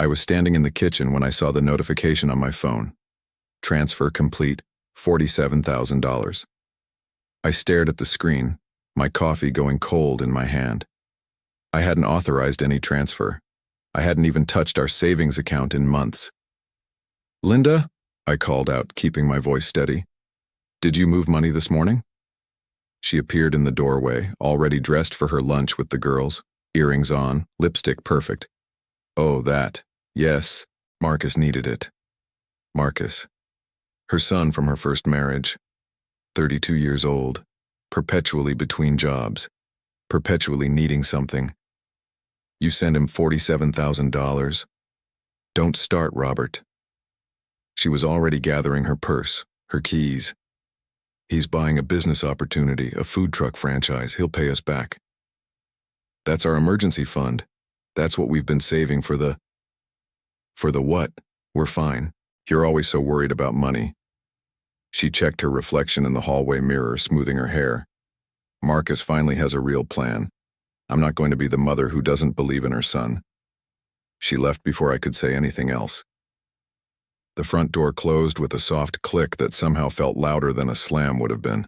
I was standing in the kitchen when I saw the notification on my phone. Transfer complete, $47,000. I stared at the screen, my coffee going cold in my hand. I hadn't authorized any transfer. I hadn't even touched our savings account in months. "Linda?" I called out, keeping my voice steady. "Did you move money this morning?" She appeared in the doorway, already dressed for her lunch with the girls, earrings on, lipstick perfect. Oh, that. Yes, Marcus needed it. Marcus. Her son from her first marriage. 32 years old, perpetually between jobs, perpetually needing something. You send him $47,000. Don't start, Robert. She was already gathering her purse, her keys. He's buying a business opportunity, a food truck franchise. He'll pay us back. That's our emergency fund. That's what we've been saving for the... For the what? We're fine. You're always so worried about money. She checked her reflection in the hallway mirror, smoothing her hair. Marcus finally has a real plan. I'm not going to be the mother who doesn't believe in her son. She left before I could say anything else. The front door closed with a soft click that somehow felt louder than a slam would have been.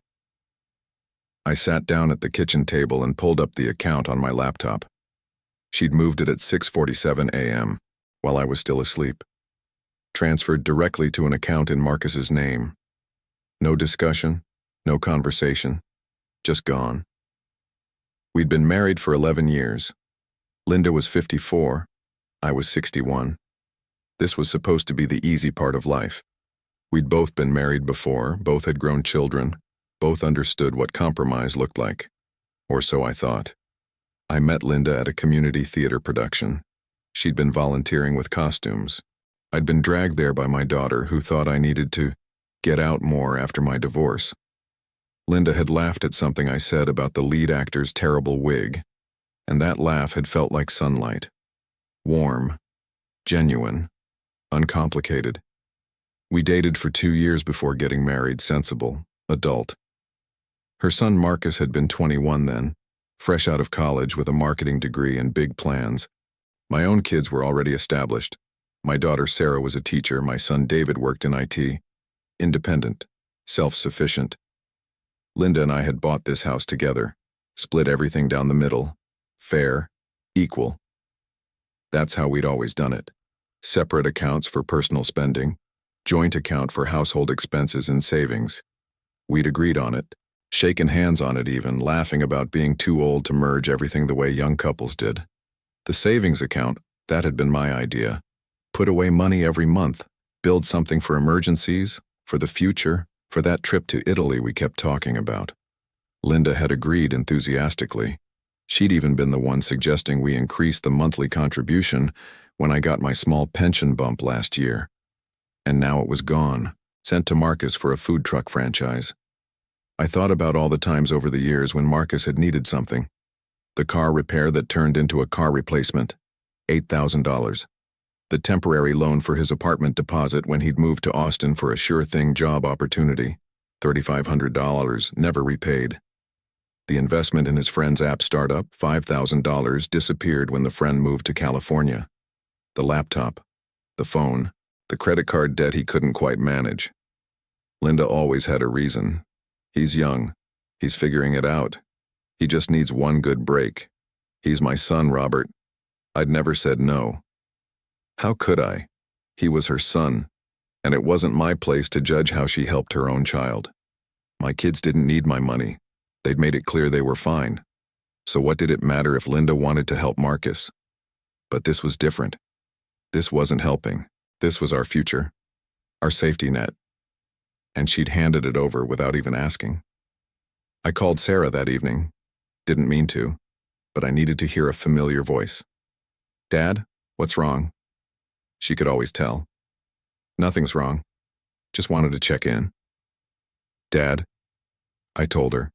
I sat down at the kitchen table and pulled up the account on my laptop. She'd moved it at 6:47 a.m., while I was still asleep. Transferred directly to an account in Marcus's name. No discussion, no conversation, just gone. We'd been married for 11 years. Linda was 54, I was 61. This was supposed to be the easy part of life. We'd both been married before, both had grown children, both understood what compromise looked like. Or so I thought. I met Linda at a community theater production. She'd been volunteering with costumes. I'd been dragged there by my daughter, who thought I needed to get out more after my divorce. Linda had laughed at something I said about the lead actor's terrible wig, and that laugh had felt like sunlight. Warm, genuine, uncomplicated. We dated for 2 years before getting married, sensible, adult. Her son Marcus had been 21 then, fresh out of college with a marketing degree and big plans. My own kids were already established. My daughter Sarah was a teacher, my son David worked in IT. Independent, self-sufficient. Linda and I had bought this house together, split everything down the middle, fair, equal. That's how we'd always done it. Separate accounts for personal spending, joint account for household expenses and savings. We'd agreed on it, shaken hands on it even, laughing about being too old to merge everything the way young couples did. The savings account, that had been my idea. Put away money every month, build something for emergencies, for the future, for that trip to Italy we kept talking about. Linda had agreed enthusiastically. She'd even been the one suggesting we increase the monthly contribution when I got my small pension bump last year. And now it was gone, sent to Marcus for a food truck franchise. I thought about all the times over the years when Marcus had needed something. The car repair that turned into a car replacement, $8,000. The temporary loan for his apartment deposit when he'd moved to Austin for a sure-thing job opportunity, $3,500, never repaid. The investment in his friend's app startup, $5,000, disappeared when the friend moved to California. The laptop, the phone, the credit card debt he couldn't quite manage. Linda always had a reason. He's young. He's figuring it out. He just needs one good break. He's my son, Robert. I'd never said no. How could I? He was her son, and it wasn't my place to judge how she helped her own child. My kids didn't need my money. They'd made it clear they were fine. So what did it matter if Linda wanted to help Marcus? But this was different. This wasn't helping. This was our future, our safety net. And she'd handed it over without even asking. I called Sarah that evening. Didn't mean to, but I needed to hear a familiar voice. "Dad, what's wrong?" She could always tell. "Nothing's wrong. Just wanted to check in." "Dad," I told her.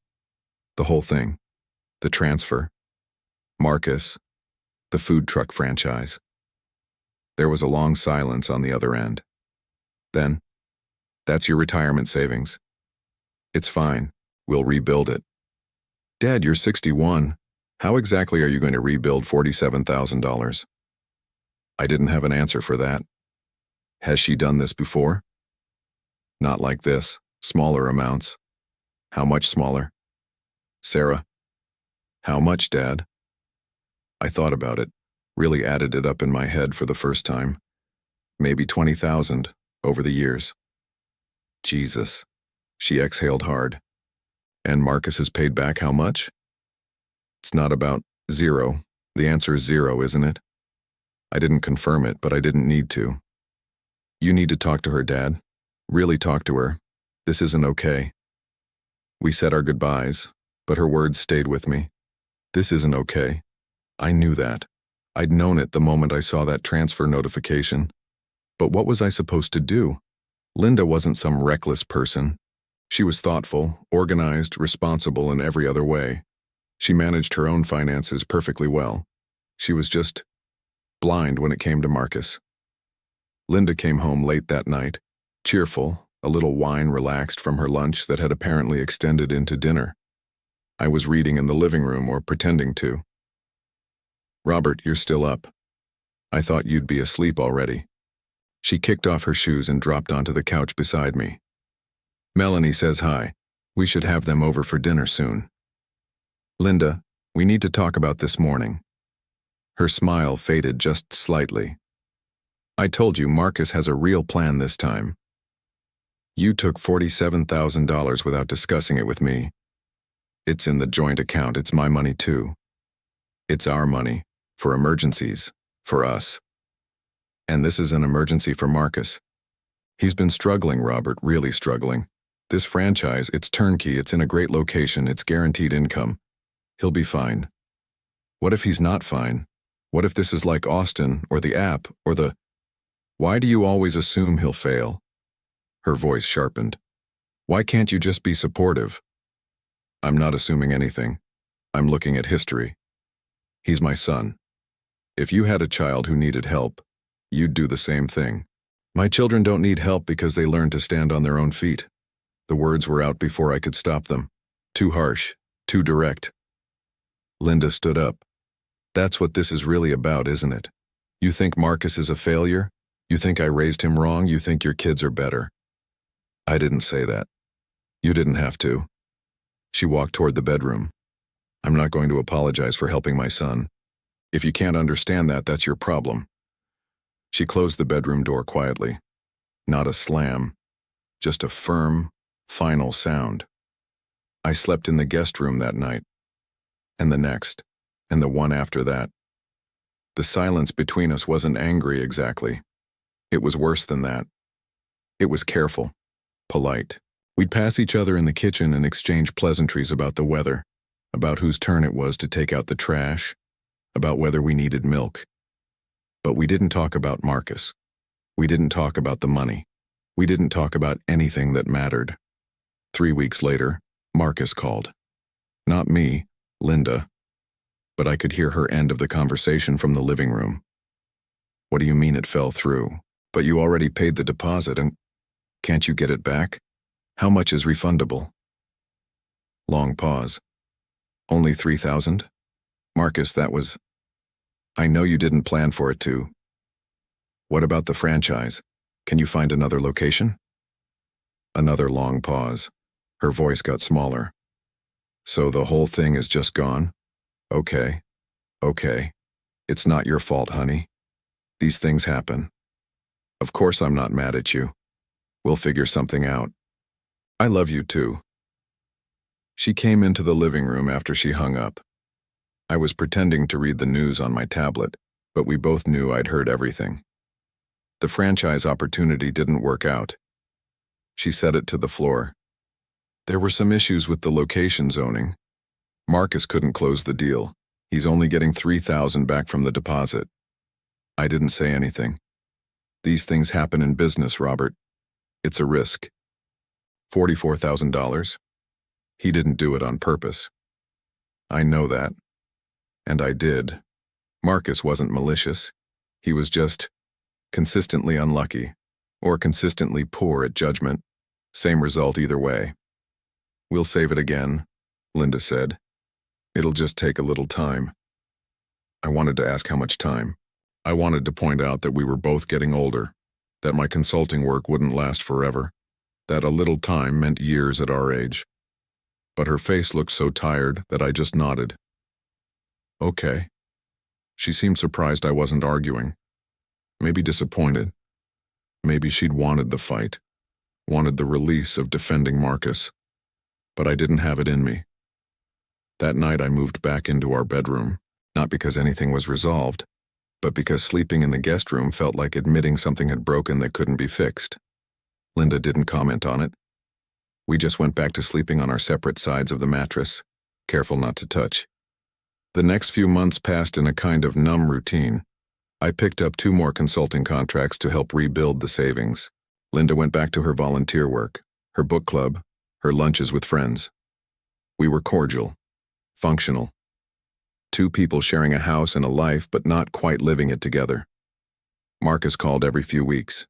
The whole thing. The transfer. Marcus. The food truck franchise. There was a long silence on the other end. Then, "That's your retirement savings." "It's fine. We'll rebuild it." "Dad, you're 61. How exactly are you going to rebuild $47,000? I didn't have an answer for that. Has she done this before? Not like this. Smaller amounts. How much smaller? Sarah? How much, Dad? I thought about it, really added it up in my head for the first time. Maybe 20,000 over the years. Jesus. She exhaled hard. And Marcus has paid back how much? It's not about zero. The answer is zero, isn't it? I didn't confirm it, but I didn't need to. You need to talk to her, Dad. Really talk to her. This isn't okay. We said our goodbyes, but her words stayed with me. This isn't okay. I knew that. I'd known it the moment I saw that transfer notification. But what was I supposed to do? Linda wasn't some reckless person. She was thoughtful, organized, responsible in every other way. She managed her own finances perfectly well. She was just blind when it came to Marcus. Linda came home late that night, cheerful, a little wine relaxed from her lunch that had apparently extended into dinner. I was reading in the living room or pretending to. Robert, you're still up. I thought you'd be asleep already. She kicked off her shoes and dropped onto the couch beside me. Melanie says hi. We should have them over for dinner soon. Linda, we need to talk about this morning. Her smile faded just slightly. I told you Marcus has a real plan this time. You took $47,000 without discussing it with me. It's in the joint account. It's my money too. It's our money, for emergencies, for us. And this is an emergency for Marcus. He's been struggling, Robert, really struggling. This franchise, it's turnkey, it's in a great location, it's guaranteed income. He'll be fine. What if he's not fine? What if this is like Austin, or the app, or the... Why do you always assume he'll fail? Her voice sharpened. Why can't you just be supportive? I'm not assuming anything. I'm looking at history. He's my son. If you had a child who needed help, you'd do the same thing. My children don't need help because they learned to stand on their own feet. The words were out before I could stop them. Too harsh, too direct. Linda stood up. That's what this is really about, isn't it? You think Marcus is a failure? You think I raised him wrong? You think your kids are better? I didn't say that. You didn't have to. She walked toward the bedroom. I'm not going to apologize for helping my son. If you can't understand that, that's your problem. She closed the bedroom door quietly. Not a slam, just a firm, final sound. I slept in the guest room that night, and the next, and the one after that. The silence between us wasn't angry exactly. It was worse than that. It was careful, polite. We'd pass each other in the kitchen and exchange pleasantries about the weather, about whose turn it was to take out the trash, about whether we needed milk. But we didn't talk about Marcus. We didn't talk about the money. We didn't talk about anything that mattered. 3 weeks later, Marcus called. Not me, Linda. But I could hear her end of the conversation from the living room. What do you mean it fell through? But you already paid the deposit and can't you get it back? How much is refundable? Long pause. Only 3,000? Marcus, that was... I know you didn't plan for it to. What about the franchise? Can you find another location? Another long pause. Her voice got smaller. So the whole thing is just gone? Okay. It's not your fault, honey. These things happen. Of course I'm not mad at you. We'll figure something out. I love you too. She came into the living room after she hung up. I was pretending to read the news on my tablet, but we both knew I'd heard everything. The franchise opportunity didn't work out. She set it to the floor. There were some issues with the location zoning. Marcus couldn't close the deal. He's only getting $3,000 back from the deposit. I didn't say anything. These things happen in business, Robert. It's a risk. $44,000? He didn't do it on purpose. I know that. And I did. Marcus wasn't malicious. He was just consistently unlucky, or consistently poor at judgment. Same result either way. We'll save it again, Linda said. It'll just take a little time. I wanted to ask how much time. I wanted to point out that we were both getting older, that my consulting work wouldn't last forever, that a little time meant years at our age. But her face looked so tired that I just nodded. Okay. She seemed surprised I wasn't arguing. Maybe disappointed. Maybe she'd wanted the fight, wanted the release of defending Marcus. But I didn't have it in me. That night I moved back into our bedroom, not because anything was resolved, but because sleeping in the guest room felt like admitting something had broken that couldn't be fixed. Linda didn't comment on it. We just went back to sleeping on our separate sides of the mattress, careful not to touch. The next few months passed in a kind of numb routine. I picked up 2 more consulting contracts to help rebuild the savings. Linda went back to her volunteer work, her book club, her lunches with friends. We were cordial, functional. 2 people sharing a house and a life but not quite living it together. Marcus called every few weeks,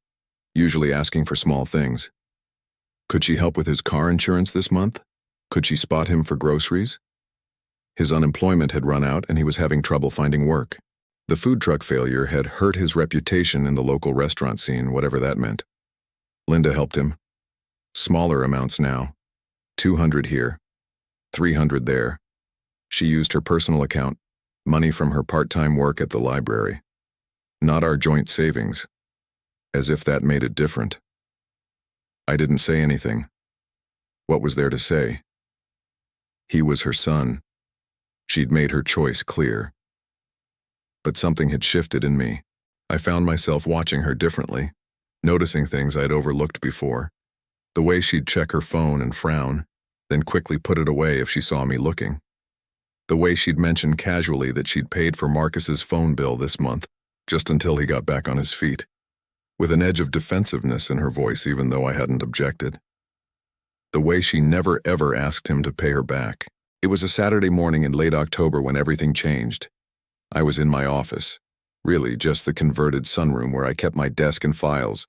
usually asking for small things. Could she help with his car insurance this month? Could she spot him for groceries? His unemployment had run out and he was having trouble finding work. The food truck failure had hurt his reputation in the local restaurant scene, whatever that meant. Linda helped him. Smaller amounts now. 200 here, 300 there. She used her personal account, money from her part-time work at the library. Not our joint savings, as if that made it different. I didn't say anything. What was there to say? He was her son. She'd made her choice clear. But something had shifted in me. I found myself watching her differently, noticing things I'd overlooked before. The way she'd check her phone and frown, then quickly put it away if she saw me looking. The way she'd mention casually that she'd paid for Marcus's phone bill this month, just until he got back on his feet, with an edge of defensiveness in her voice even though I hadn't objected. The way she never ever asked him to pay her back. It was a Saturday morning in late October when everything changed. I was in my office, really just the converted sunroom where I kept my desk and files,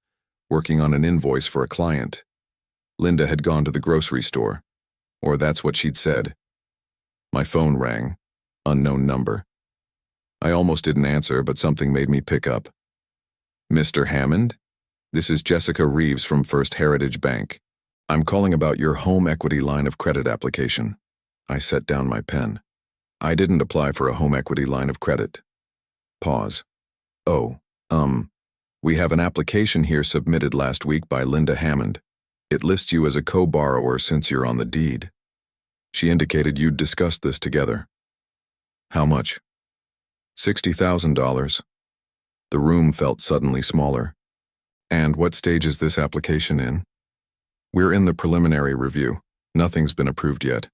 working on an invoice for a client. Linda had gone to the grocery store, or that's what she'd said. My phone rang, unknown number. I almost didn't answer, but something made me pick up. Mr. Hammond? This is Jessica Reeves from First Heritage Bank. I'm calling about your home equity line of credit application. I set down my pen. I didn't apply for a home equity line of credit. Pause. Oh, we have an application here submitted last week by Linda Hammond. It lists you as a co-borrower since you're on the deed. She indicated you'd discussed this together. How much? $60,000. The room felt suddenly smaller. And what stage is this application in? We're in the preliminary review. Nothing's been approved yet.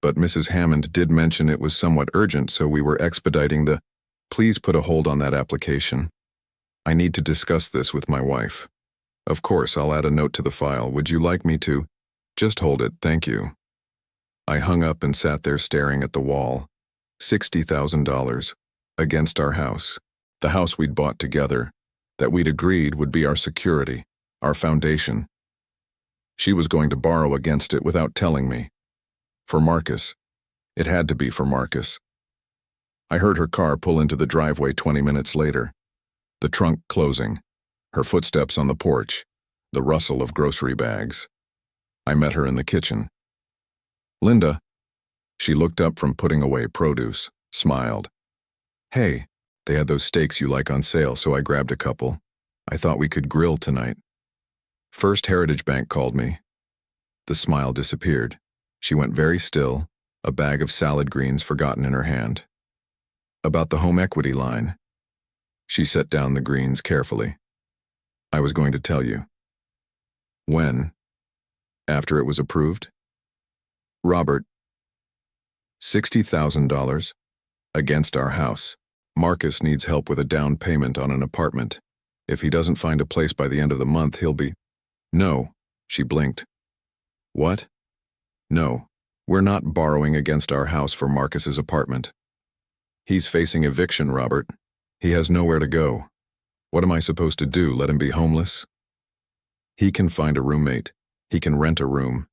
But Mrs. Hammond did mention it was somewhat urgent, so we were expediting the, please put a hold on that application. I need to discuss this with my wife. Of course, I'll add a note to the file. Would you like me to? Just hold it, thank you. I hung up and sat there staring at the wall. $60,000 against our house. The house we'd bought together, that we'd agreed would be our security, our foundation. She was going to borrow against it without telling me. For Marcus. It had to be for Marcus. I heard her car pull into the driveway 20 minutes later. The trunk closing, her footsteps on the porch, the rustle of grocery bags. I met her in the kitchen. Linda. She looked up from putting away produce, smiled. Hey, they had those steaks you like on sale, so I grabbed a couple. I thought we could grill tonight. First Heritage Bank called me. The smile disappeared. She went very still, a bag of salad greens forgotten in her hand. About the home equity line. She set down the greens carefully. I was going to tell you. When? After it was approved? Robert. $60,000 against our house. Marcus needs help with a down payment on an apartment. If he doesn't find a place by the end of the month, he'll be... No, she blinked. What? No, we're not borrowing against our house for Marcus's apartment. He's facing eviction, Robert. He has nowhere to go. What am I supposed to do, let him be homeless? He can find a roommate. He can rent a room.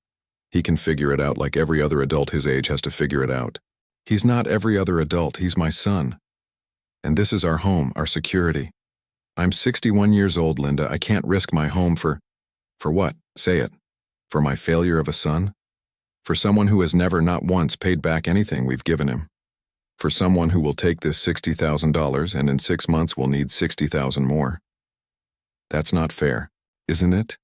He can figure it out like every other adult his age has to figure it out. He's not every other adult, he's my son. And this is our home, our security. I'm 61 years old, Linda. I can't risk my home for what? Say it. For my failure of a son? For someone who has never, not once, paid back anything we've given him. For someone who will take this $60,000 and in 6 months will need $60,000 more. That's not fair, isn't it?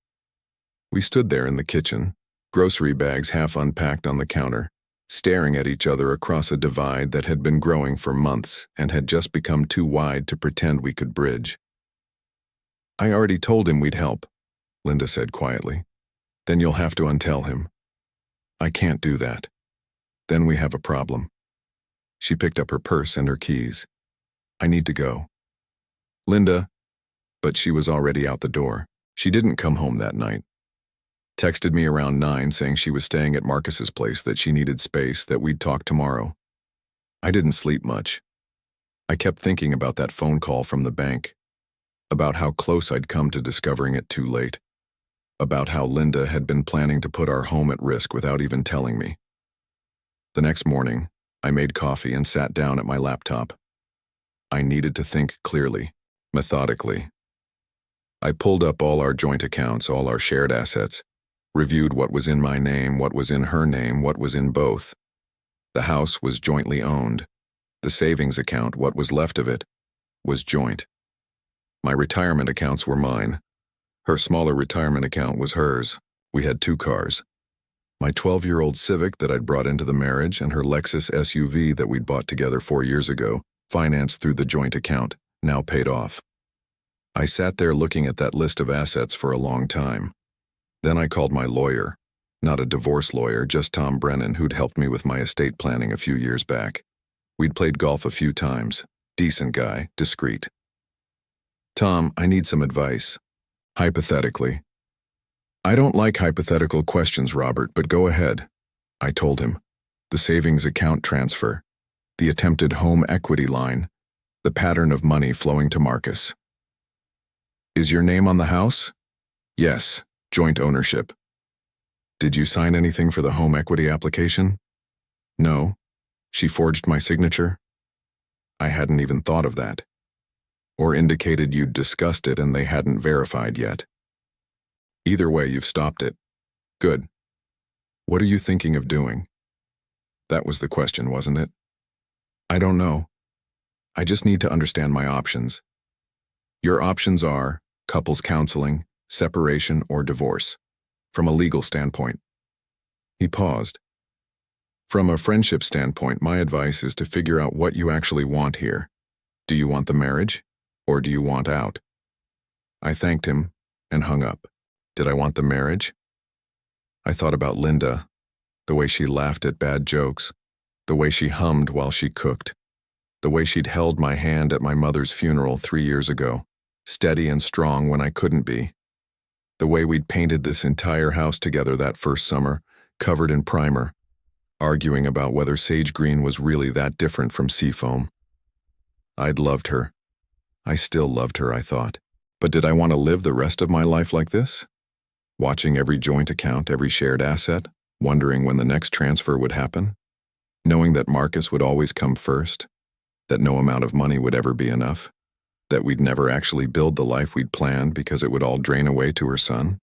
We stood there in the kitchen, grocery bags half unpacked on the counter, staring at each other across a divide that had been growing for months and had just become too wide to pretend we could bridge. I already told him we'd help, Linda said quietly. Then you'll have to untell him. I can't do that. Then we have a problem. She picked up her purse and her keys. I need to go. Linda, but she was already out the door. She didn't come home that night. Texted me around 9 saying she was staying at Marcus's place, that she needed space, that we'd talk tomorrow. I didn't sleep much. I kept thinking about that phone call from the bank, about how close I'd come to discovering it too late, about how Linda had been planning to put our home at risk without even telling me. The next morning, I made coffee and sat down at my laptop. I needed to think clearly, methodically. I pulled up all our joint accounts, all our shared assets, reviewed what was in my name, what was in her name, what was in both. The house was jointly owned. The savings account, what was left of it, was joint. My retirement accounts were mine. Her smaller retirement account was hers. We had 2 cars. My 12-year-old Civic that I'd brought into the marriage and her Lexus SUV that we'd bought together 4 years ago, financed through the joint account, now paid off. I sat there looking at that list of assets for a long time. Then I called my lawyer, not a divorce lawyer, just Tom Brennan, who'd helped me with my estate planning a few years back. We'd played golf a few times. Decent guy, discreet. Tom, I need some advice. Hypothetically. I don't like hypothetical questions, Robert, but go ahead. I told him. The savings account transfer, the attempted home equity line, the pattern of money flowing to Marcus. Is your name on the house? Yes, joint ownership. Did you sign anything for the home equity application? No. She forged my signature? I hadn't even thought of that. Or indicated you'd discussed it and they hadn't verified yet. Either way, you've stopped it. Good. What are you thinking of doing? That was the question, wasn't it? I don't know. I just need to understand my options. Your options are couples counseling, separation, or divorce, from a legal standpoint. He paused. From a friendship standpoint, my advice is to figure out what you actually want here. Do you want the marriage, or do you want out? I thanked him and hung up. Did I want the marriage? I thought about Linda, the way she laughed at bad jokes, the way she hummed while she cooked, the way she'd held my hand at my mother's funeral 3 years ago, steady and strong when I couldn't be, the way we'd painted this entire house together that first summer, covered in primer, arguing about whether sage green was really that different from seafoam. I'd loved her. I still loved her, I thought. But did I want to live the rest of my life like this? Watching every joint account, every shared asset, wondering when the next transfer would happen? Knowing that Marcus would always come first? That no amount of money would ever be enough? That we'd never actually build the life we'd planned because it would all drain away to her son?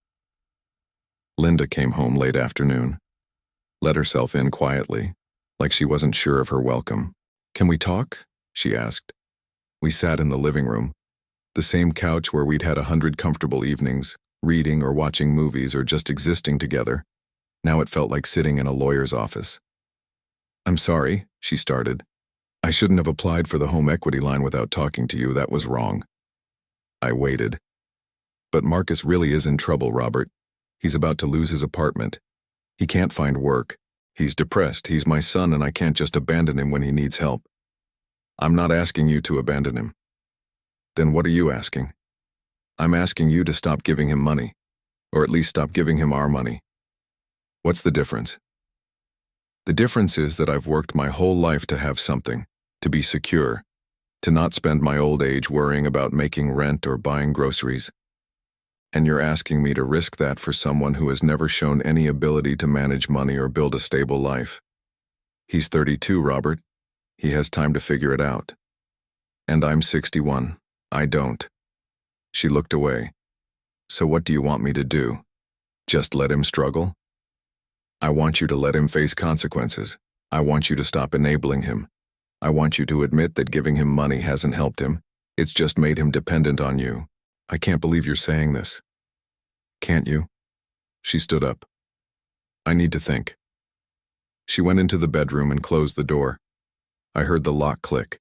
Linda came home late afternoon. Let herself in quietly, like she wasn't sure of her welcome. Can we talk? She asked. We sat in the living room, the same couch where we'd had 100 comfortable evenings, reading or watching movies or just existing together. Now it felt like sitting in a lawyer's office. I'm sorry, she started. I shouldn't have applied for the home equity line without talking to you. That was wrong. I waited. But Marcus really is in trouble, Robert. He's about to lose his apartment. He can't find work. He's depressed. He's my son, and I can't just abandon him when he needs help. I'm not asking you to abandon him. Then what are you asking? I'm asking you to stop giving him money, or at least stop giving him our money. What's the difference? The difference is that I've worked my whole life to have something, to be secure, to not spend my old age worrying about making rent or buying groceries. And you're asking me to risk that for someone who has never shown any ability to manage money or build a stable life. He's 32, Robert. He has time to figure it out. And I'm 61. I don't. She looked away. So what do you want me to do? Just let him struggle? I want you to let him face consequences. I want you to stop enabling him. I want you to admit that giving him money hasn't helped him. It's just made him dependent on you. I can't believe you're saying this. Can't you? She stood up. I need to think. She went into the bedroom and closed the door. I heard the lock click.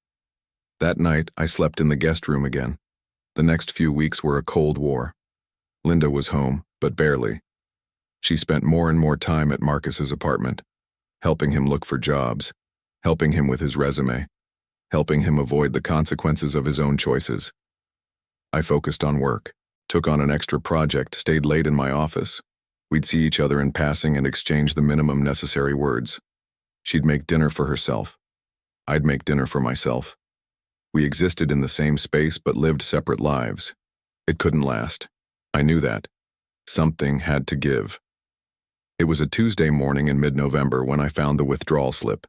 That night, I slept in the guest room again. The next few weeks were a cold war. Linda was home, but barely. She spent more and more time at Marcus's apartment, helping him look for jobs, helping him with his resume, helping him avoid the consequences of his own choices. I focused on work, took on an extra project, stayed late in my office. We'd see each other in passing and exchange the minimum necessary words. She'd make dinner for herself. I'd make dinner for myself. We existed in the same space but lived separate lives. It couldn't last. I knew that. Something had to give. It was a Tuesday morning in mid-November when I found the withdrawal slip.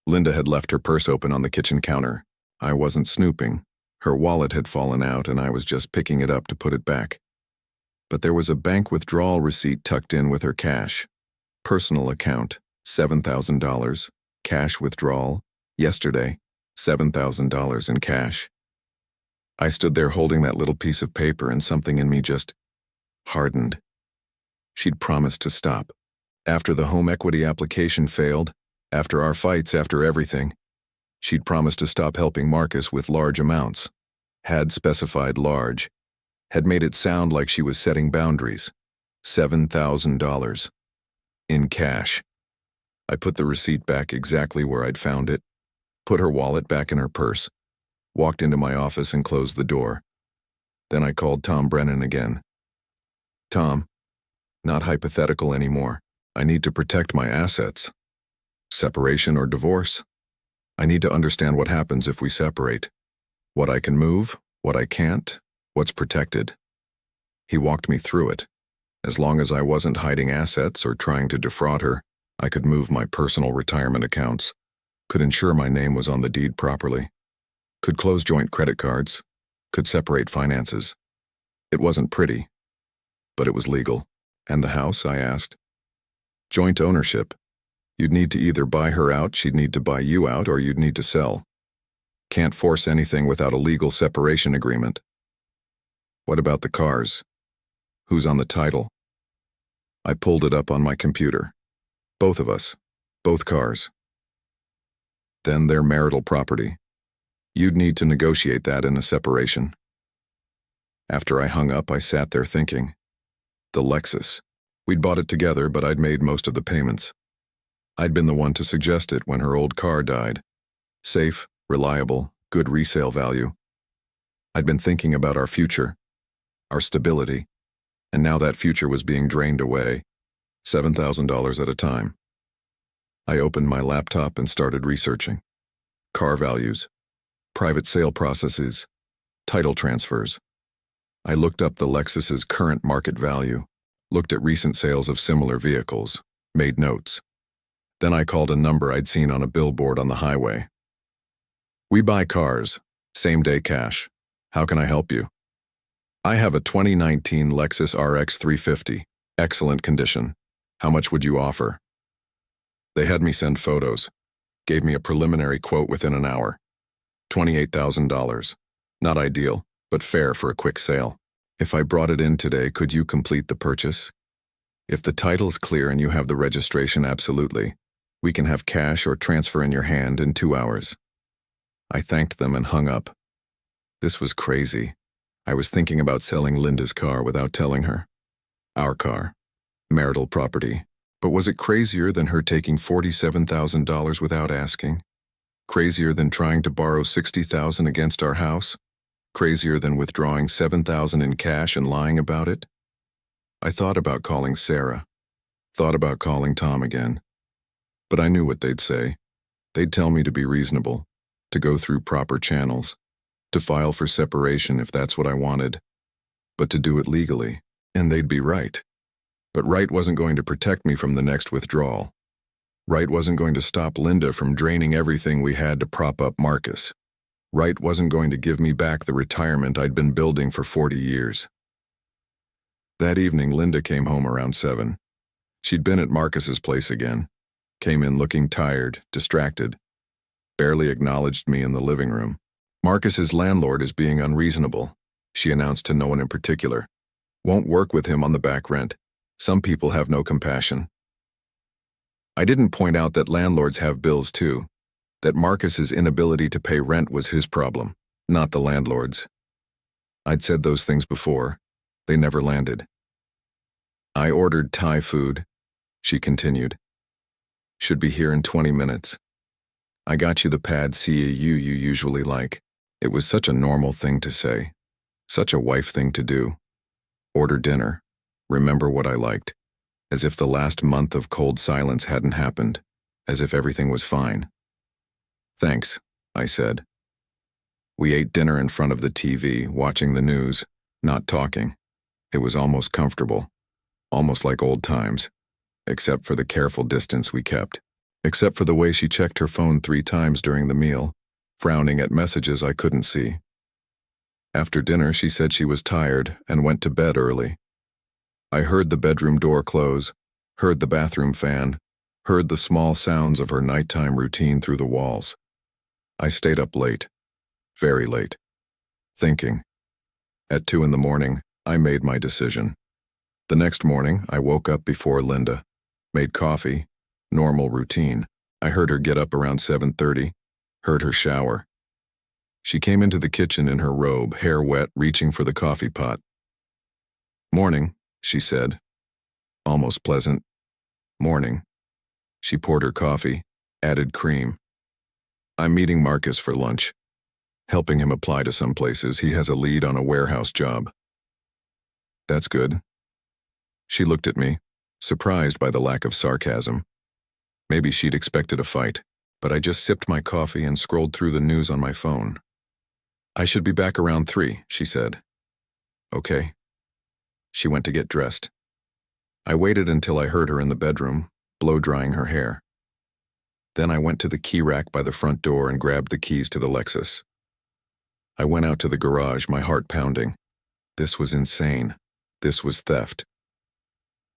Linda had left her purse open on the kitchen counter. I wasn't snooping. Her wallet had fallen out and I was just picking it up to put it back. But there was a bank withdrawal receipt tucked in with her cash. Personal account, $7,000. Cash withdrawal, yesterday, $7,000 in cash. I stood there holding that little piece of paper and something in me just hardened. She'd promised to stop. After the home equity application failed, after our fights, after everything, she'd promised to stop helping Marcus with large amounts. Had specified large. Had made it sound like she was setting boundaries. $7,000. In cash. I put the receipt back exactly where I'd found it, put her wallet back in her purse, walked into my office and closed the door. Then I called Tom Brennan again. Tom, not hypothetical anymore. I need to protect my assets. Separation or divorce? I need to understand what happens if we separate. What I can move, what I can't, what's protected. He walked me through it. As long as I wasn't hiding assets or trying to defraud her, I could move my personal retirement accounts, could ensure my name was on the deed properly, could close joint credit cards, could separate finances. It wasn't pretty, but it was legal. And the house, I asked? Joint ownership. You'd need to either buy her out, she'd need to buy you out, or you'd need to sell. Can't force anything without a legal separation agreement. What about the cars? Who's on the title? I pulled it up on my computer. Both of us. Both cars. Then they're marital property. You'd need to negotiate that in a separation. After I hung up, I sat there thinking. The Lexus. We'd bought it together, but I'd made most of the payments. I'd been the one to suggest it when her old car died. Safe, reliable, good resale value. I'd been thinking about our future, our stability, and now that future was being drained away, $7,000 at a time. I opened my laptop and started researching. Car values, private sale processes, title transfers. I looked up the Lexus's current market value, looked at recent sales of similar vehicles, made notes. Then I called a number I'd seen on a billboard on the highway. We buy cars, same-day cash. How can I help you? I have a 2019 Lexus RX 350, excellent condition. How much would you offer? They had me send photos, gave me a preliminary quote within an hour. $28,000. Not ideal, but fair for a quick sale. If I brought it in today, could you complete the purchase? If the title's clear and you have the registration, absolutely. We can have cash or transfer in your hand in 2 hours. I thanked them and hung up. This was crazy. I was thinking about selling Linda's car without telling her. Our car. Marital property. But was it crazier than her taking $47,000 without asking? Crazier than trying to borrow $60,000 against our house? Crazier than withdrawing $7,000 in cash and lying about it? I thought about calling Sarah. Thought about calling Tom again. But I knew what they'd say. They'd tell me to be reasonable, to go through proper channels, to file for separation if that's what I wanted, but to do it legally, and they'd be right. But right wasn't going to protect me from the next withdrawal. Right wasn't going to stop Linda from draining everything we had to prop up Marcus. Wright wasn't going to give me back the retirement I'd been building for 40 years. That evening, Linda came home around 7. She'd been at Marcus's place again. Came in looking tired, distracted. Barely acknowledged me in the living room. Marcus's landlord is being unreasonable, she announced to no one in particular. Won't work with him on the back rent. Some people have no compassion. I didn't point out that landlords have bills too, that Marcus's inability to pay rent was his problem, not the landlord's. I'd said those things before. They never landed. I ordered Thai food, she continued. Should be here in 20 minutes. I got you the pad see you usually like. It was such a normal thing to say. Such a wife thing to do. Order dinner. Remember what I liked. As if the last month of cold silence hadn't happened. As if everything was fine. Thanks, I said. We ate dinner in front of the TV, watching the news, not talking. It was almost comfortable. Almost like old times. Except for the careful distance we kept. Except for the way she checked her phone 3 times during the meal, frowning at messages I couldn't see. After dinner, she said she was tired and went to bed early. I heard the bedroom door close, heard the bathroom fan, heard the small sounds of her nighttime routine through the walls. I stayed up late, very late, thinking. At 2 in the morning, I made my decision. The next morning, I woke up before Linda, made coffee, normal routine. I heard her get up around 7:30, heard her shower. She came into the kitchen in her robe, hair wet, reaching for the coffee pot. Morning, she said. Almost pleasant. Morning. She poured her coffee, added cream. I'm meeting Marcus for lunch. Helping him apply to some places. He has a lead on a warehouse job. That's good. She looked at me, surprised by the lack of sarcasm. Maybe she'd expected a fight, but I just sipped my coffee and scrolled through the news on my phone. I should be back around 3, she said. Okay. She went to get dressed. I waited until I heard her in the bedroom, blow-drying her hair. Then I went to the key rack by the front door and grabbed the keys to the Lexus. I went out to the garage, my heart pounding. This was insane. This was theft.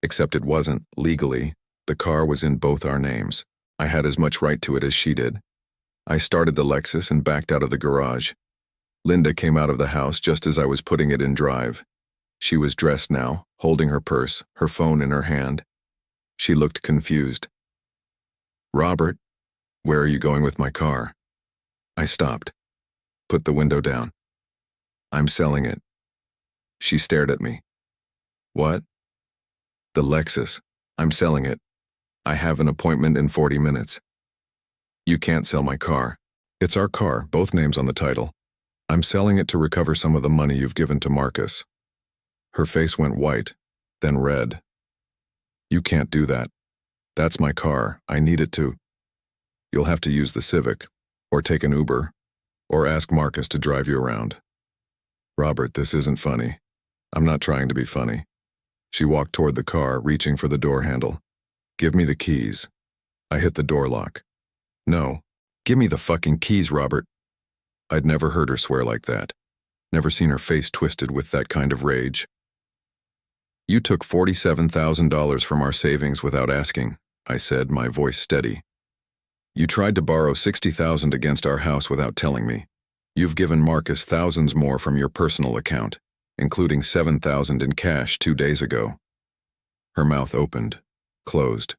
Except it wasn't, legally. The car was in both our names. I had as much right to it as she did. I started the Lexus and backed out of the garage. Linda came out of the house just as I was putting it in drive. She was dressed now, holding her purse, her phone in her hand. She looked confused. Robert, where are you going with my car? I stopped. Put the window down. I'm selling it. She stared at me. What? The Lexus. I'm selling it. I have an appointment in 40 minutes. You can't sell my car. It's our car, both names on the title. I'm selling it to recover some of the money you've given to Marcus. Her face went white, then red. You can't do that. That's my car. I need it to. You'll have to use the Civic, or take an Uber, or ask Marcus to drive you around. Robert, this isn't funny. I'm not trying to be funny. She walked toward the car, reaching for the door handle. Give me the keys. I hit the door lock. No. Give me the fucking keys, Robert. I'd never heard her swear like that. Never seen her face twisted with that kind of rage. You took $47,000 from our savings without asking, I said, my voice steady. You tried to borrow $60,000 against our house without telling me. You've given Marcus thousands more from your personal account, including $7,000 in cash 2 days ago. Her mouth opened, closed.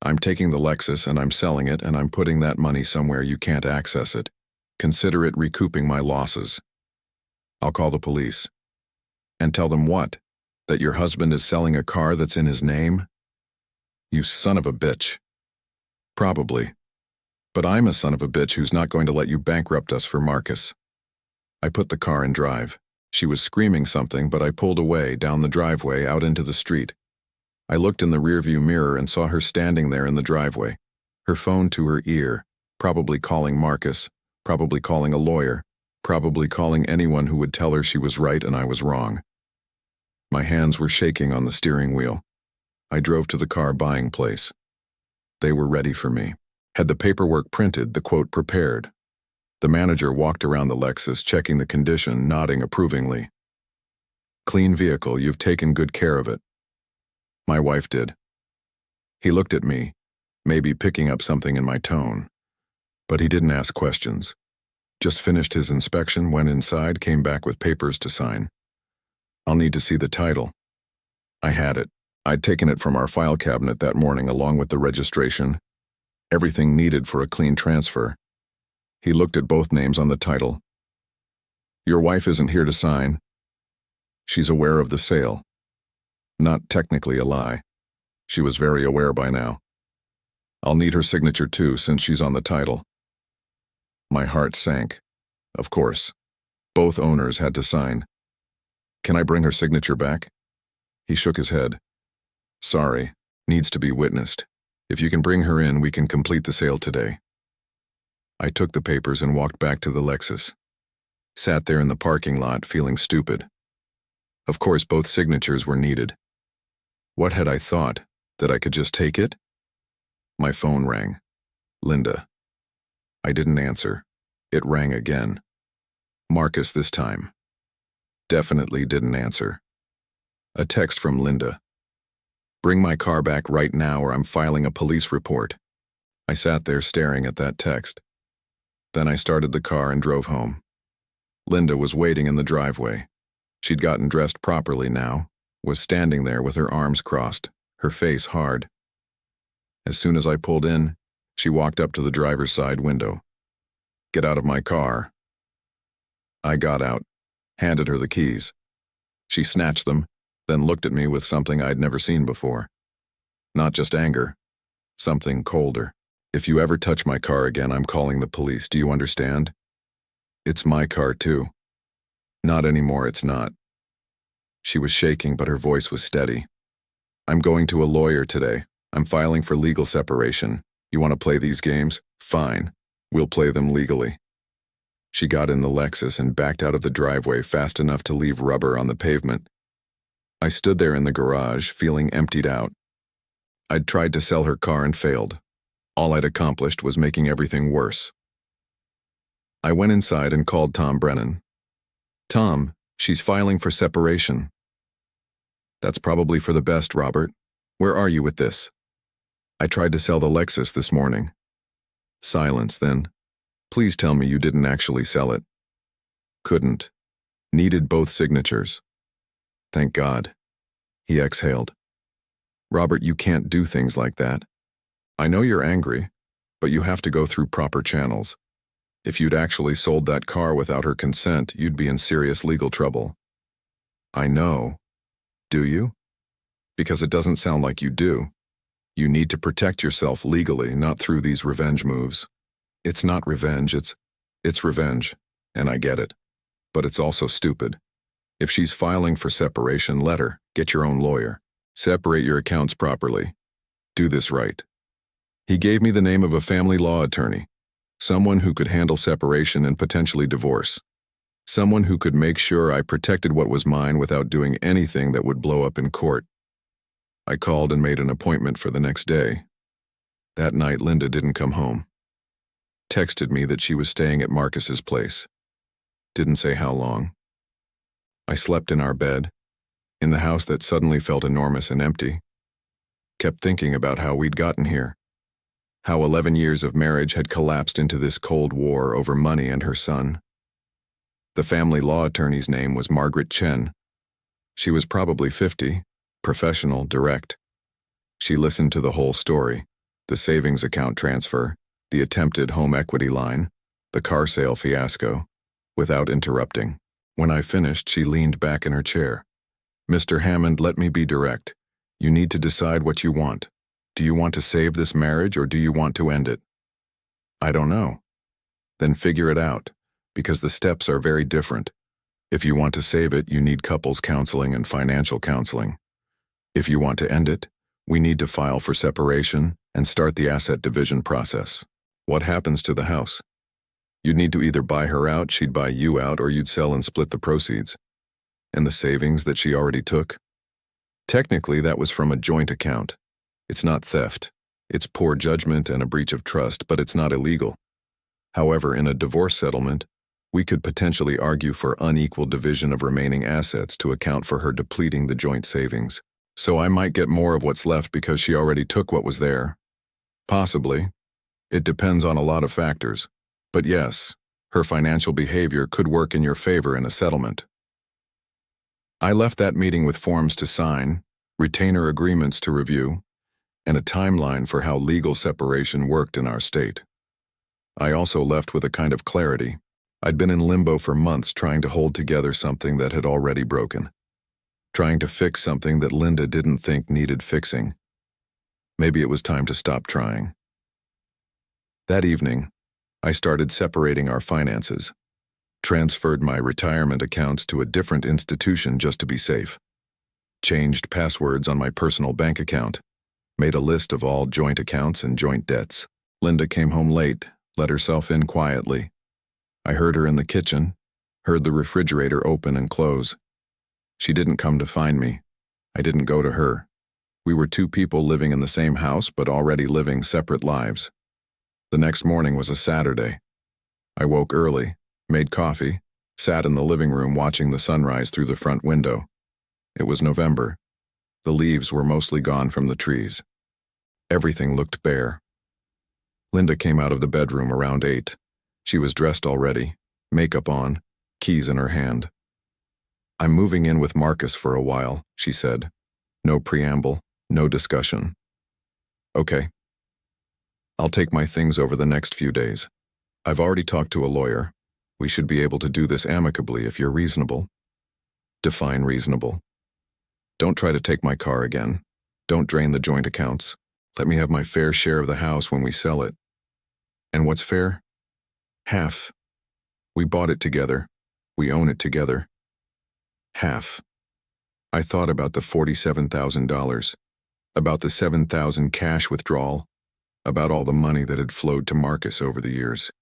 I'm taking the Lexus and I'm selling it and I'm putting that money somewhere you can't access it. Consider it recouping my losses. I'll call the police. And tell them what? That your husband is selling a car that's in his name? You son of a bitch. Probably. But I'm a son of a bitch who's not going to let you bankrupt us for Marcus. I put the car in drive. She was screaming something, but I pulled away down the driveway out into the street. I looked in the rearview mirror and saw her standing there in the driveway, her phone to her ear, probably calling Marcus, probably calling a lawyer, probably calling anyone who would tell her she was right and I was wrong. My hands were shaking on the steering wheel. I drove to the car buying place. They were ready for me. Had the paperwork printed, the quote prepared. The manager walked around the Lexus, checking the condition, nodding approvingly. Clean vehicle, you've taken good care of it. My wife did. He looked at me, maybe picking up something in my tone. But he didn't ask questions. Just finished his inspection, went inside, came back with papers to sign. I'll need to see the title. I had it. I'd taken it from our file cabinet that morning along with the registration. Everything needed for a clean transfer. He looked at both names on the title. Your wife isn't here to sign. She's aware of the sale. Not technically a lie. She was very aware by now. I'll need her signature too, since she's on the title. My heart sank. Of course. Both owners had to sign. Can I bring her signature back? He shook his head. Sorry, needs to be witnessed. If you can bring her in, we can complete the sale today. I took the papers and walked back to the Lexus. Sat there in the parking lot, feeling stupid. Of course, both signatures were needed. What had I thought? That I could just take it? My phone rang. Linda. I didn't answer. It rang again. Marcus this time. Definitely didn't answer. A text from Linda. Bring my car back right now or I'm filing a police report. I sat there staring at that text. Then I started the car and drove home. Linda was waiting in the driveway. She'd gotten dressed properly now, was standing there with her arms crossed, her face hard. As soon as I pulled in, she walked up to the driver's side window. Get out of my car. I got out, handed her the keys. She snatched them, then looked at me with something I'd never seen before. Not just anger, something colder. If you ever touch my car again, I'm calling the police, do you understand? It's my car too. Not anymore, it's not. She was shaking, but her voice was steady. I'm going to a lawyer today. I'm filing for legal separation. You want to play these games? Fine. We'll play them legally. She got in the Lexus and backed out of the driveway fast enough to leave rubber on the pavement. I stood there in the garage, feeling emptied out. I'd tried to sell her car and failed. All I'd accomplished was making everything worse. I went inside and called Tom Brennan. Tom, she's filing for separation. That's probably for the best, Robert. Where are you with this? I tried to sell the Lexus this morning. Silence then. Please tell me you didn't actually sell it. Couldn't. Needed both signatures. Thank God. He exhaled. Robert, you can't do things like that. I know you're angry, but you have to go through proper channels. If you'd actually sold that car without her consent, you'd be in serious legal trouble. I know. Do you? Because it doesn't sound like you do. You need to protect yourself legally, not through these revenge moves. It's not revenge, it's revenge, and I get it. But it's also stupid. If she's filing for separation, let her. Get your own lawyer. Separate your accounts properly. Do this right. He gave me the name of a family law attorney, someone who could handle separation and potentially divorce, someone who could make sure I protected what was mine without doing anything that would blow up in court. I called and made an appointment for the next day. That night, Linda didn't come home. Texted me that she was staying at Marcus's place. Didn't say how long. I slept in our bed, in the house that suddenly felt enormous and empty. Kept thinking about how we'd gotten here. How 11 years of marriage had collapsed into this cold war over money and her son. The family law attorney's name was Margaret Chen. She was probably 50, professional, direct. She listened to the whole story, the savings account transfer, the attempted home equity line, the car sale fiasco, without interrupting. When I finished, she leaned back in her chair. Mr. Hammond, let me be direct. You need to decide what you want. Do you want to save this marriage or do you want to end it? I don't know. Then figure it out, because the steps are very different. If you want to save it, you need couples counseling and financial counseling. If you want to end it, we need to file for separation and start the asset division process. What happens to the house? You'd need to either buy her out, she'd buy you out, or you'd sell and split the proceeds. And the savings that she already took? Technically, that was from a joint account. It's not theft. It's poor judgment and a breach of trust, but it's not illegal. However, in a divorce settlement, we could potentially argue for unequal division of remaining assets to account for her depleting the joint savings. So I might get more of what's left because she already took what was there. Possibly. It depends on a lot of factors. But yes, her financial behavior could work in your favor in a settlement. I left that meeting with forms to sign, retainer agreements to review, and a timeline for how legal separation worked in our state. I also left with a kind of clarity. I'd been in limbo for months trying to hold together something that had already broken. Trying to fix something that Linda didn't think needed fixing. Maybe it was time to stop trying. That evening, I started separating our finances. Transferred my retirement accounts to a different institution just to be safe. Changed passwords on my personal bank account. Made a list of all joint accounts and joint debts. Linda came home late, let herself in quietly. I heard her in the kitchen, heard the refrigerator open and close. She didn't come to find me. I didn't go to her. We were two people living in the same house but already living separate lives. The next morning was a Saturday. I woke early, made coffee, sat in the living room watching the sunrise through the front window. It was November. The leaves were mostly gone from the trees. Everything looked bare. Linda came out of the bedroom around 8. She was dressed already, makeup on, keys in her hand. "I'm moving in with Marcus for a while," she said. No preamble, no discussion. "Okay. I'll take my things over the next few days. I've already talked to a lawyer. We should be able to do this amicably if you're reasonable." Define reasonable. Don't try to take my car again. Don't drain the joint accounts. Let me have my fair share of the house when we sell it. And what's fair? Half. We bought it together. We own it together. Half. I thought about the $47,000, about the $7,000 cash withdrawal, about all the money that had flowed to Marcus over the years.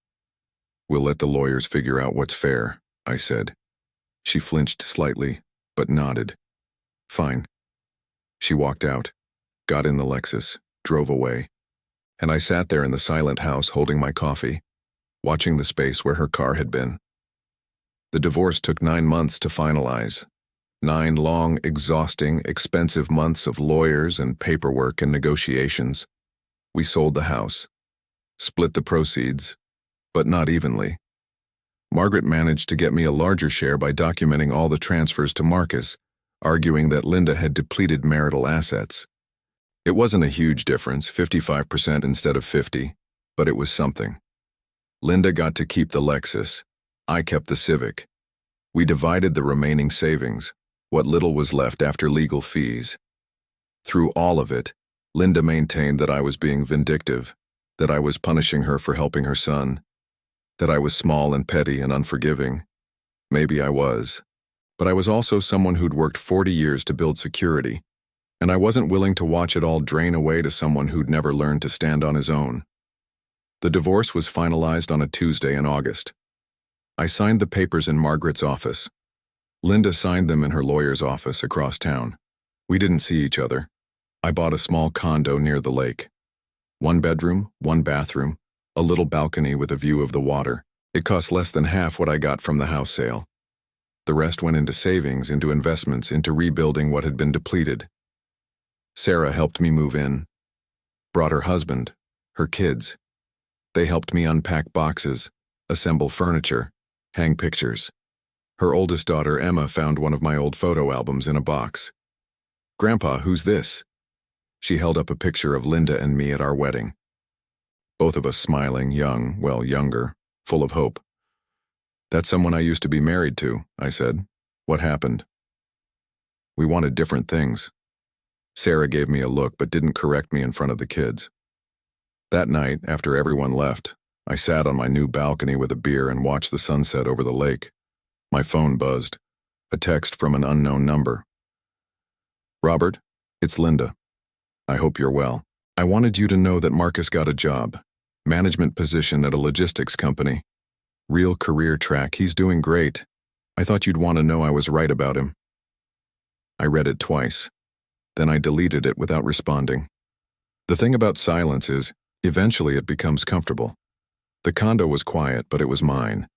"We'll let the lawyers figure out what's fair," I said. She flinched slightly, but nodded. "Fine." She walked out, got in the Lexus, drove away, and I sat there in the silent house holding my coffee, watching the space where her car had been. The divorce took 9 months to finalize. 9 long, exhausting, expensive months of lawyers and paperwork and negotiations. We sold the house, split the proceeds, but not evenly. Margaret managed to get me a larger share by documenting all the transfers to Marcus, arguing that Linda had depleted marital assets. It wasn't a huge difference, 55% instead of 50, but it was something. Linda got to keep the Lexus. I kept the Civic. We divided the remaining savings, what little was left after legal fees. Through all of it, Linda maintained that I was being vindictive, that I was punishing her for helping her son, that I was small and petty and unforgiving. Maybe I was. But I was also someone who'd worked 40 years to build security, and I wasn't willing to watch it all drain away to someone who'd never learned to stand on his own. The divorce was finalized on a Tuesday in August. I signed the papers in Margaret's office. Linda signed them in her lawyer's office across town. We didn't see each other. I bought a small condo near the lake. 1 bedroom, 1 bathroom, a little balcony with a view of the water. It cost less than half what I got from the house sale. The rest went into savings, into investments, into rebuilding what had been depleted. Sarah helped me move in. Brought her husband, her kids. They helped me unpack boxes, assemble furniture, hang pictures. Her oldest daughter, Emma, found one of my old photo albums in a box. "Grandpa, who's this?" She held up a picture of Linda and me at our wedding. Both of us smiling, young, well, younger, full of hope. "That's someone I used to be married to," I said. "What happened?" "We wanted different things." Sarah gave me a look but didn't correct me in front of the kids. That night, after everyone left, I sat on my new balcony with a beer and watched the sunset over the lake. My phone buzzed. A text from an unknown number. "Robert, it's Linda. I hope you're well. I wanted you to know that Marcus got a job. Management position at a logistics company. Real career track, he's doing great. I thought you'd want to know I was right about him." I read it twice. Then I deleted it without responding. The thing about silence is, eventually it becomes comfortable. The condo was quiet, but it was mine.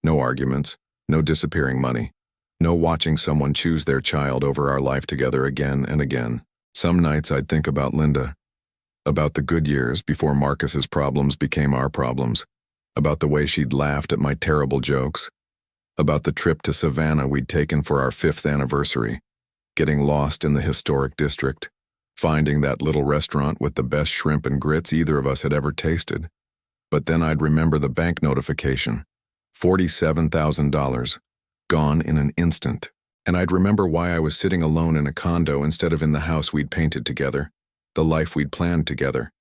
No arguments, no disappearing money, no watching someone choose their child over our life together again and again. Some nights I'd think about Linda, about the good years before Marcus's problems became our problems, about the way she'd laughed at my terrible jokes, about the trip to Savannah we'd taken for our 5th anniversary, getting lost in the historic district, finding that little restaurant with the best shrimp and grits either of us had ever tasted. But then I'd remember the bank notification, $47,000, gone in an instant. And I'd remember why I was sitting alone in a condo instead of in the house we'd painted together, the life we'd planned together.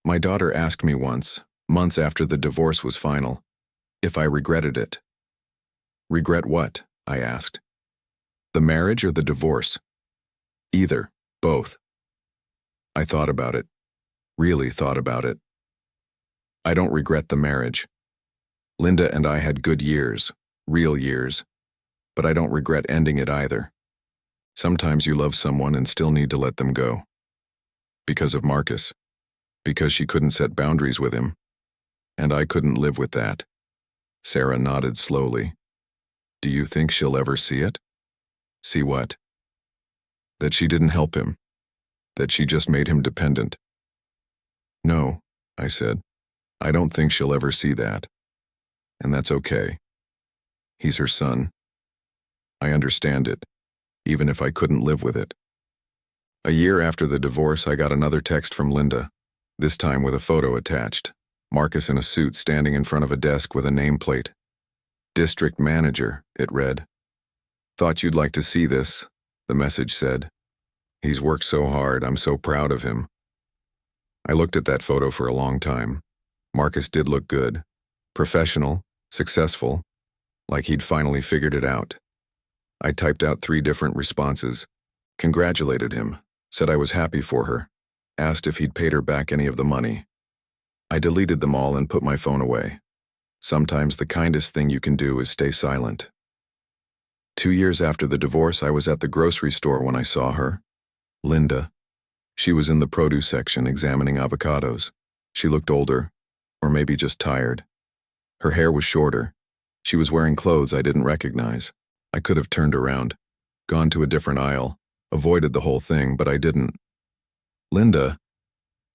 My daughter asked me once, months after the divorce was final, if I regretted it. Regret what? I asked. The marriage or the divorce? Either, both. I thought about it, really thought about it. I don't regret the marriage. Linda and I had good years, real years, but I don't regret ending it either. Sometimes you love someone and still need to let them go. Because of Marcus. Because she couldn't set boundaries with him. And I couldn't live with that. Sarah nodded slowly. Do you think she'll ever see it? See what? That she didn't help him. That she just made him dependent. No, I said. I don't think she'll ever see that. And that's okay. He's her son. I understand it, even if I couldn't live with it. A year after the divorce, I got another text from Linda, this time with a photo attached. Marcus in a suit standing in front of a desk with a nameplate. District Manager, it read. Thought you'd like to see this, the message said. He's worked so hard, I'm so proud of him. I looked at that photo for a long time. Marcus did look good. Professional, successful, like he'd finally figured it out. I typed out 3 different responses, congratulated him, said I was happy for her, asked if he'd paid her back any of the money. I deleted them all and put my phone away. Sometimes the kindest thing you can do is stay silent. 2 years after the divorce, I was at the grocery store when I saw her. Linda. She was in the produce section examining avocados. She looked older, or maybe just tired. Her hair was shorter. She was wearing clothes I didn't recognize. I could have turned around, gone to a different aisle, avoided the whole thing, but I didn't. Linda.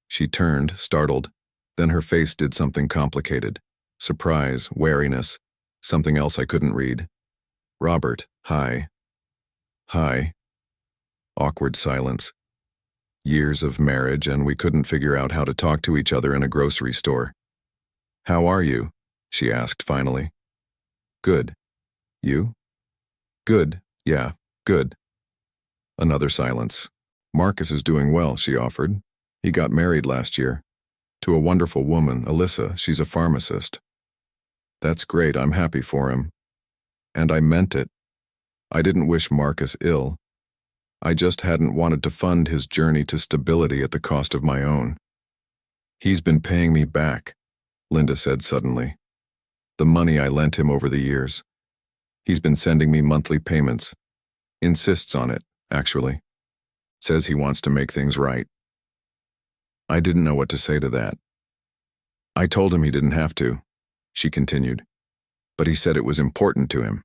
She turned, startled. Then her face did something complicated. Surprise, wariness, something else I couldn't read. Robert, hi. Hi. Awkward silence. Years of marriage and we couldn't figure out how to talk to each other in a grocery store. How are you? She asked finally. Good. You? Good, yeah, good. Another silence. Marcus is doing well, she offered. He got married last year. To a wonderful woman, Alyssa, she's a pharmacist. That's great, I'm happy for him. And I meant it. I didn't wish Marcus ill. I just hadn't wanted to fund his journey to stability at the cost of my own. He's been paying me back, Linda said suddenly. The money I lent him over the years. He's been sending me monthly payments. Insists on it, actually. Says he wants to make things right. I didn't know what to say to that. I told him he didn't have to, she continued. But he said it was important to him,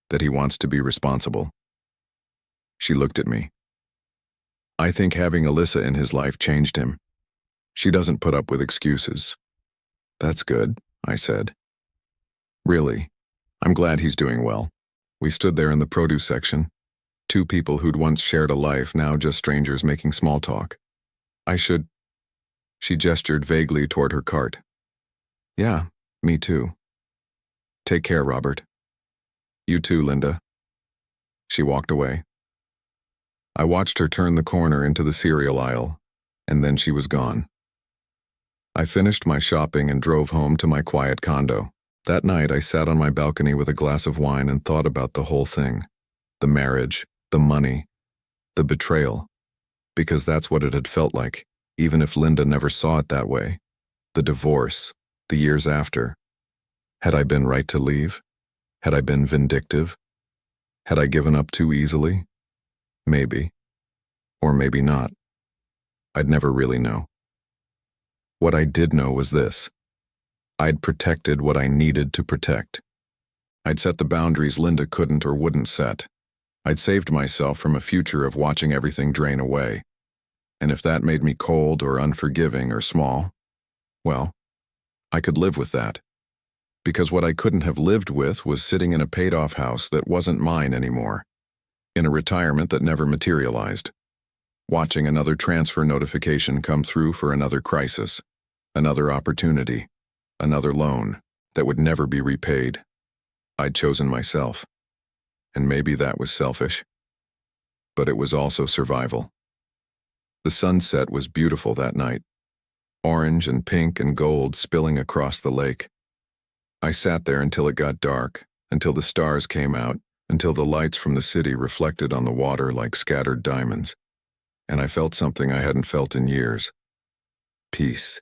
that he wants to be responsible. She looked at me. I think having Alyssa in his life changed him. She doesn't put up with excuses. That's good, I said. Really, I'm glad he's doing well. We stood there in the produce section. 2 people who'd once shared a life, now just strangers making small talk. She gestured vaguely toward her cart. Yeah, me too. Take care, Robert. You too, Linda. She walked away. I watched her turn the corner into the cereal aisle, and then she was gone. I finished my shopping and drove home to my quiet condo. That night, I sat on my balcony with a glass of wine and thought about the whole thing. The marriage, the money, the betrayal. Because that's what it had felt like, even if Linda never saw it that way. The divorce, the years after. Had I been right to leave? Had I been vindictive? Had I given up too easily? Maybe. Or maybe not. I'd never really know. What I did know was this. I'd protected what I needed to protect. I'd set the boundaries Linda couldn't or wouldn't set. I'd saved myself from a future of watching everything drain away. And if that made me cold or unforgiving or small, well, I could live with that. Because what I couldn't have lived with was sitting in a paid-off house that wasn't mine anymore, in a retirement that never materialized, watching another transfer notification come through for another crisis, another opportunity, another loan that would never be repaid. I'd chosen myself. And maybe that was selfish. But it was also survival. The sunset was beautiful that night, orange and pink and gold spilling across the lake. I sat there until it got dark, until the stars came out, until the lights from the city reflected on the water like scattered diamonds. And I felt something I hadn't felt in years. Peace.